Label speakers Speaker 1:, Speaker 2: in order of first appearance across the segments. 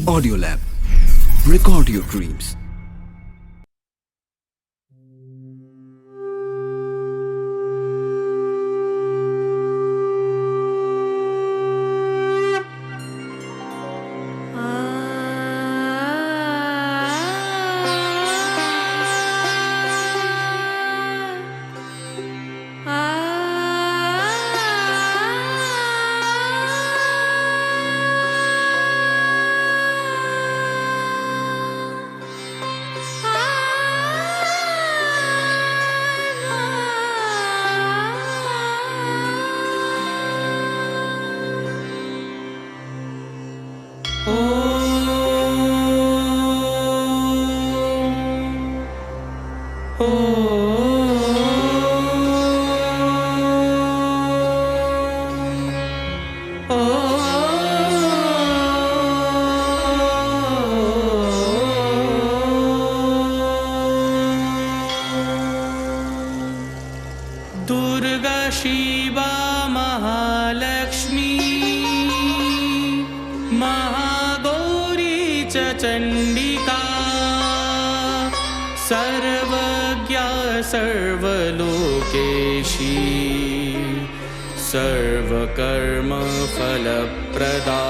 Speaker 1: Audiolab. Record your dreams.
Speaker 2: Durga Shiva Mahalakshmi Mahagauri च चण्डिका सर्वज्ञा सर्वलोकेशी सर्वकर्मफलप्रदा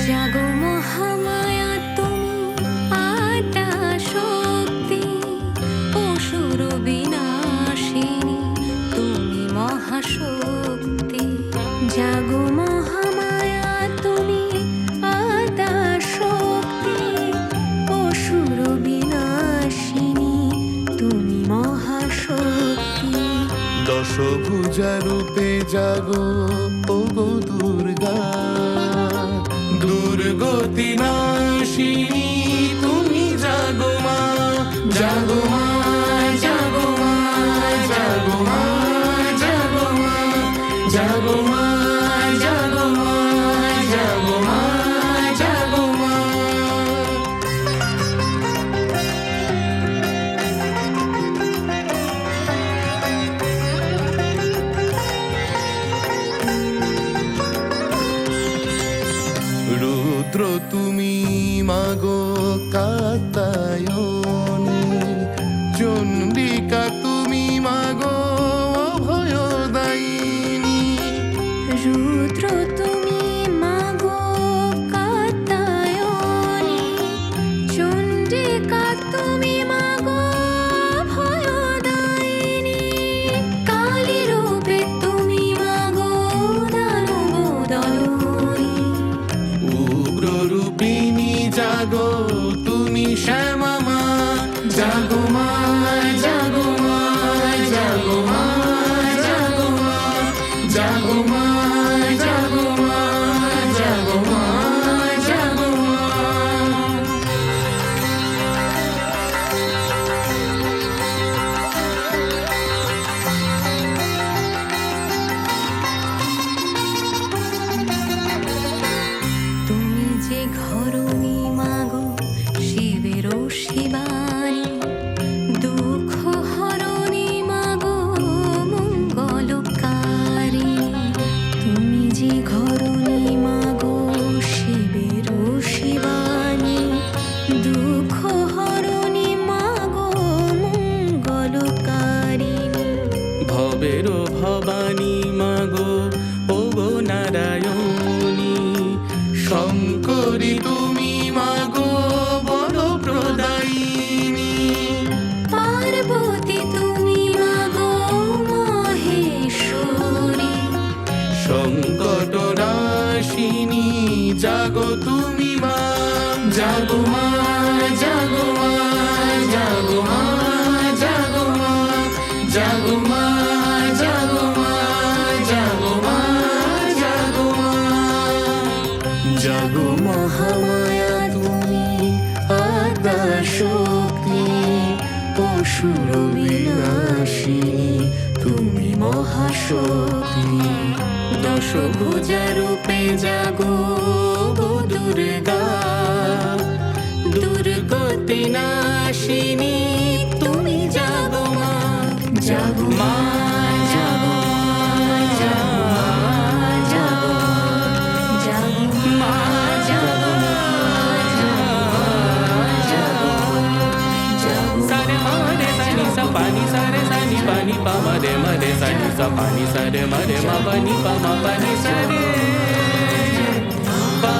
Speaker 3: জাগো মহামায়া তুমি আদ্যা শক্তি অসুর বিনাশিনী তুমি মহাশক্তি জাগো মহামায়া তুমি আদ্যা শক্তি অসুর বিনাশিনী তুমি মহাশক্তি
Speaker 4: দশভুজা রূপে জাগো ওগো দুর্গা দুর্গতি নাশিনী তুমি জাগো মা জাগো মা জাগো মা জাগো মা জাগো মা জাগো মা জাগো মা জাগো মা জাগো মা রুদ্র তুমি মাগো কাত্যায়নী চণ্ডিকা তুমি মাগো অভয়দায়িনী
Speaker 3: রুদ্র তুমি মাগো কাত্যায়নী চণ্ডিকা তুমি মাগো ভয়দায়িনী কালী রূপে তুমি মাগো দানবদলনী
Speaker 4: উগ্ররূপিণী জাগো তুমি শ্যামা মা জাগো মা জাগো মা জাগো মা জাগো মা জাগো মা জাগো মা জাগো মা জাগো মা
Speaker 3: তুমি যে ঘরণী মাগো শিবেরও শিবানী দুঃখ হরণী মাগো মঙ্গলকারী তুমি যে ঘরণী মাগো শিবেরও শিবানী দুঃখ হরণী মাগো মঙ্গলকারী
Speaker 2: ভবের ভবানী মাগো ওগো নারায়ণী
Speaker 4: শঙ্করী তুমি মাগো বড় প্রদায়িনী
Speaker 3: পার্বতী তুমি মাগো মহেশ্বরী
Speaker 4: সংকট নাশিনী জাগো তুমি মা জাগো মা জাগো মা জাগো মা জাগো মা জাগো মা জাগো মা জাগো মা জাগো মা জাগো মহামায়া তুমি আদ্যা শক্তি
Speaker 3: মহাশক্তি
Speaker 4: দশভুজা রূপে জাগো গো দুর্গা, দুর্গতি নাশিনী তুমি জাগো মা, জাগো মা, জাগো মা, জাগো মা,
Speaker 2: সারে মারে সানি সা পানি সারে সানি পানি পা মরে মরে সানি সা পানি সারে মরে মা পানি পা মা পানি সারে পা